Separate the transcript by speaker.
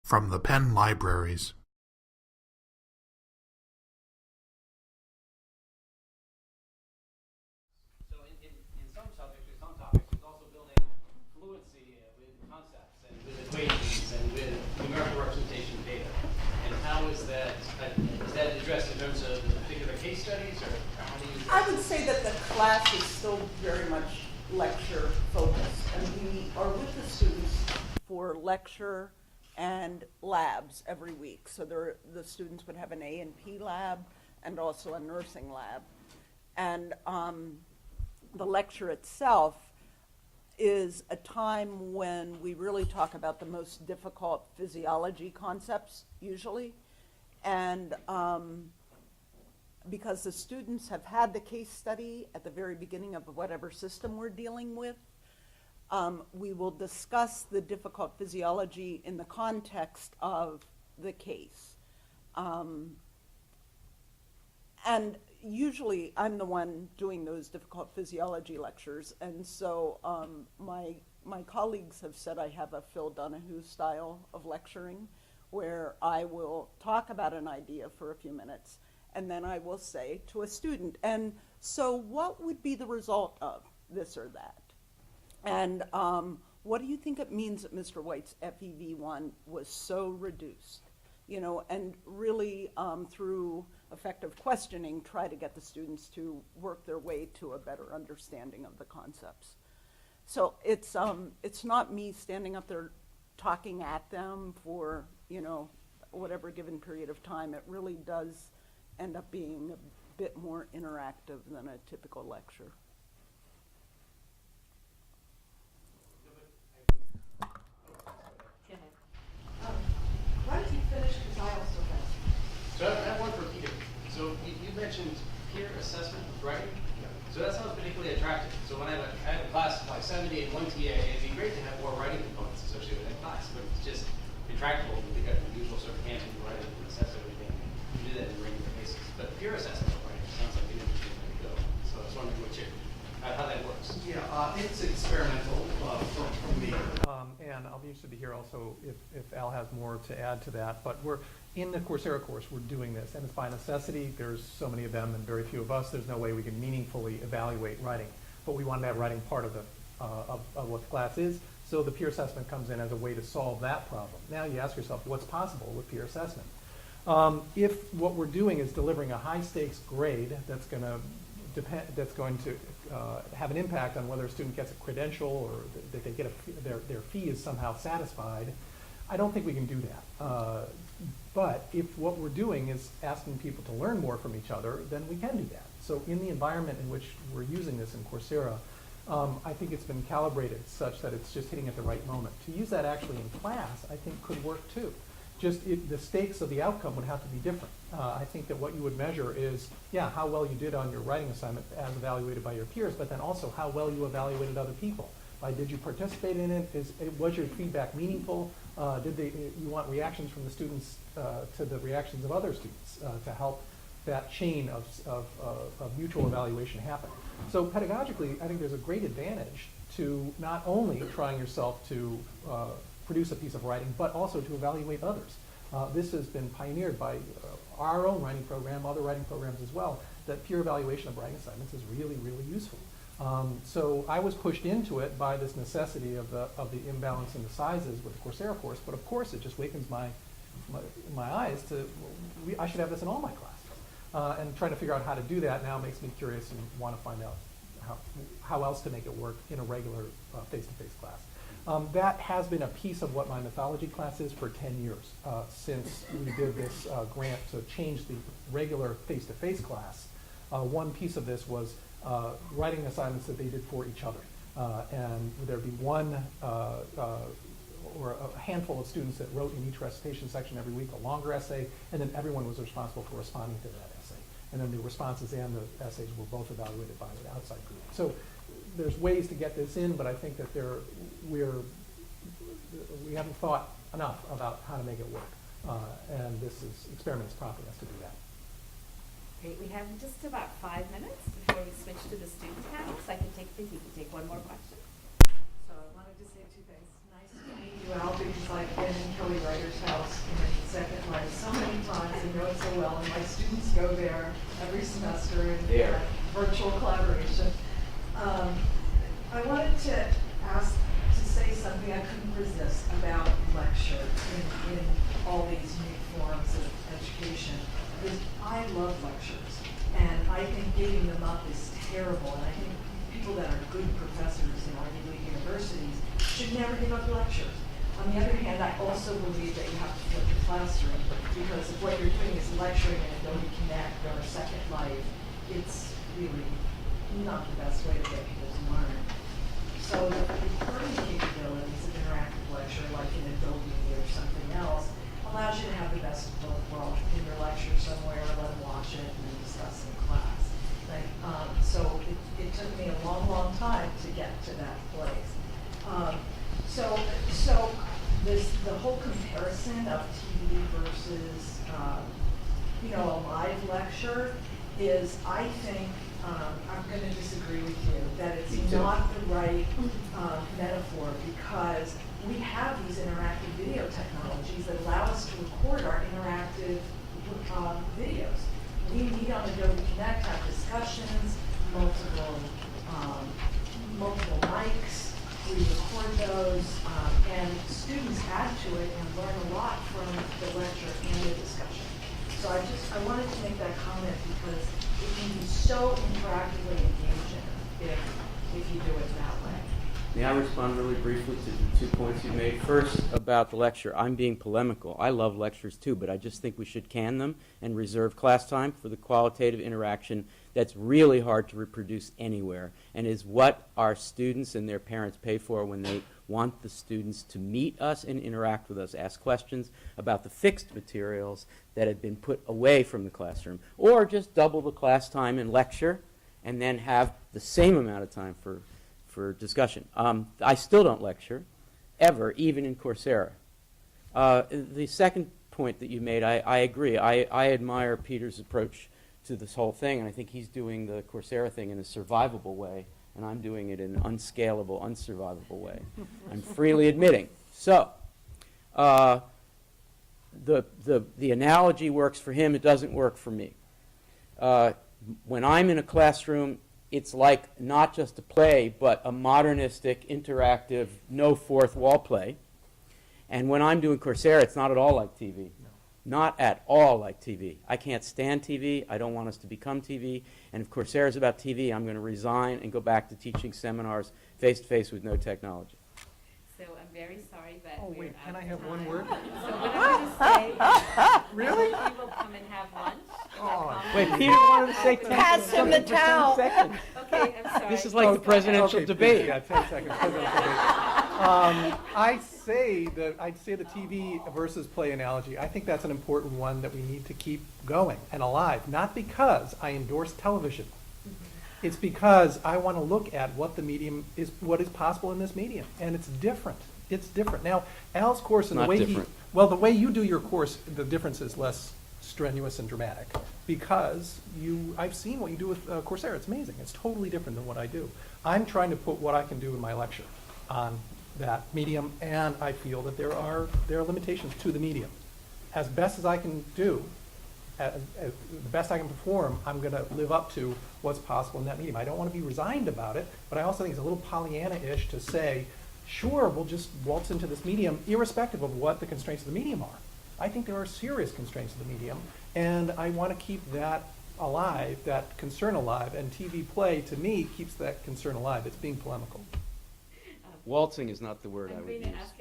Speaker 1: From the Penn Libraries.
Speaker 2: So in some subjects, or some topics, there's also building fluency with concepts and with equations and with numerical representation of data. And how is that addressed in terms of the particular case studies, or how do you?
Speaker 3: I would say that the class is still very much lecture focused, and we are with the students for lecture and labs every week. So the students would have an A&P lab and also a nursing lab. And the lecture itself is a time when we really talk about the most difficult physiology concepts, usually. And because the students have had the case study at the very beginning of whatever system we're dealing with, we will discuss the difficult physiology in the context of the case. And usually I'm the one doing those difficult physiology lectures, and so my colleagues have said I have a Phil Donahue style of lecturing, where I will talk about an idea for a few minutes, and then I will say to a student, and so what would be the result of this or that? And what do you think it means that Mr. White's FEV1 was so reduced? You know, and really through effective questioning, try to get the students to work their way to a better understanding of the concepts. So it's not me standing up there talking at them for, you know, whatever given period of time. It really does end up being a bit more interactive than a typical lecture.
Speaker 4: Why don't you finish, because I also have.
Speaker 2: So I have one for Peter. So you mentioned peer assessment of writing.
Speaker 5: Yeah.
Speaker 2: So that sounds particularly attractive. So when I have a class of like 70 and one TA, it'd be great to have more writing components associated with that class, but it's just intractable. We've got the usual sort of hands-on writing and assess everything. We do that in regular basis. But peer assessment of writing sounds like an interesting way to go. So I was wondering how that works.
Speaker 5: Yeah, it's experimental from me. And I'll be interested to hear also if Al has more to add to that. But we're in the Coursera course, we're doing this, and it's by necessity. There's so many of them and very few of us. There's no way we can meaningfully evaluate writing. But we wanted to have writing part of what the class is. So the peer assessment comes in as a way to solve that problem. Now you ask yourself, what's possible with peer assessment? If what we're doing is delivering a high stakes grade that's going to have an impact on whether a student gets a credential or that they get their fee is somehow satisfied, I don't think we can do that. But if what we're doing is asking people to learn more from each other, then we can do that. So in the environment in which we're using this in Coursera, I think it's been calibrated such that it's just hitting at the right moment. To use that actually in class, I think could work too. Just the stakes of the outcome would have to be different. I think that what you would measure is, yeah, how well you did on your writing assignment as evaluated by your peers, but then also how well you evaluated other people. Did you participate in it? Was your feedback meaningful? You want reactions from the students to the reactions of other students to help that chain of mutual evaluation happen. So pedagogically, I think there's a great advantage to not only trying yourself to produce a piece of writing, but also to evaluate others. This has been pioneered by our own writing program, other writing programs as well, that peer evaluation of writing assignments is really, really useful. So I was pushed into it by this necessity of the imbalance in the sizes with the Coursera course, but of course it just wakens my eyes to, I should have this in all my classes. And trying to figure out how to do that now makes me curious and want to find out how else to make it work in a regular face-to-face class. That has been a piece of what my mythology class is for 10 years, since we did this grant to change the regular face-to-face class. One piece of this was writing assignments that they did for each other. And there'd be one or a handful of students that wrote in each recitation section every week a longer essay, and then everyone was responsible for responding to that essay. And then the responses and the essays were both evaluated by an outside group. So there's ways to get this in, but I think that we haven't thought enough about how to make it work. And experiments prompting us to do that.
Speaker 4: Great, we have just about 5 minutes before we switch to the student panel, so I can take one more question.
Speaker 6: So I wanted to say two things. Nice to meet you, Al, because I've been in Kelly Writers House virtual collaboration. I wanted to ask, to say something I couldn't resist about lecture in all these new forms of education, because I love lectures, and I think giving them up is terrible, and I think people that are good professors in Ivy League universities should never give up lectures. On the other hand, I also believe that you have to flip the classroom, because if what you're doing is lecturing in Adobe Connect or Second Life, it's really not the best way to get people to learn. So the recording capabilities of interactive lecture, like in Adobe or something else, allows you to have the best of both worlds in your lecture somewhere, let them watch it, and then discuss in class. Like, so it took me a long, long time to get to that place. So the whole comparison of TV versus a live lecture is, I think, I'm going to disagree with you that it's not the right metaphor, because we have these interactive video technologies that allow us to record our interactive videos. We meet on Adobe Connect, have discussions, multiple mics, we record those, and students add to it and learn a lot from the lecture and the discussion. So I wanted to make that comment because it can be so interactively engaging if you do it that way.
Speaker 7: May I respond really briefly to the 2 points you made? First, about the lecture. I'm being polemical. I love lectures too, but I just think we should can them and reserve class time for the qualitative interaction that's really hard to reproduce anywhere, and is what our students and their parents pay for when they want the students to meet us and interact with us, ask questions about the fixed materials that have been put away from the classroom, or just double the class time in lecture and then have the same amount of time for discussion. I still don't lecture, ever, even in Coursera. The second point that you made, I agree. I admire Peter's approach to this whole thing, and I think he's doing the Coursera thing in a survivable way, and I'm doing it in an unscalable, unsurvivable way. I'm freely admitting. So, the analogy works for him, it doesn't work for me. When I'm in a classroom, it's like not just a play, but a modernistic, interactive, no fourth wall play. And when I'm doing Coursera, it's not at all like TV. No. Not at all like TV. I can't stand TV. I don't want us to become TV. And if Coursera is about TV, I'm going to resign and go back to teaching seminars face-to-face with no technology.
Speaker 4: So I'm very sorry that
Speaker 5: Oh,
Speaker 4: we're
Speaker 5: wait, can
Speaker 4: out
Speaker 5: I
Speaker 4: of
Speaker 5: have one
Speaker 4: time.
Speaker 5: word?
Speaker 4: So what I'm going to say,
Speaker 5: Really?
Speaker 4: we will come and have lunch.
Speaker 5: Oh.
Speaker 7: Wait, Peter wanted to say 10
Speaker 3: Pass him the towel.
Speaker 7: seconds.
Speaker 4: Okay, I'm sorry.
Speaker 7: This is like the presidential
Speaker 5: Okay,
Speaker 7: debate.
Speaker 5: Yeah, 10 seconds. Presidential debate. I'd say the TV versus play analogy. I think that's an important one that we need to keep going and alive. Not because I endorse television. It's because I want to look at what the medium is, what is possible in this medium, and it's different. It's different. Now, Al's course and the
Speaker 7: Not
Speaker 5: way
Speaker 7: different.
Speaker 5: the way you do your course, the difference is less strenuous and dramatic because I've seen what you do with Coursera. It's amazing. It's totally different than what I do. I'm trying to put what I can do in my lecture on that medium, and I feel that there are limitations to the medium. As best as I can do, as the best I can perform, I'm going to live up to what's possible in that medium. I don't want to be resigned about it, but I also think it's a little Pollyanna-ish to say, sure, we'll just waltz into this medium irrespective of what the constraints of the medium are. I think there are serious constraints of the medium, and I want to keep that alive, that concern alive, and TV play, to me, keeps that concern alive. It's being polemical.
Speaker 7: Waltzing is not the word I
Speaker 4: I'm
Speaker 7: would
Speaker 4: going to
Speaker 7: use.
Speaker 4: ask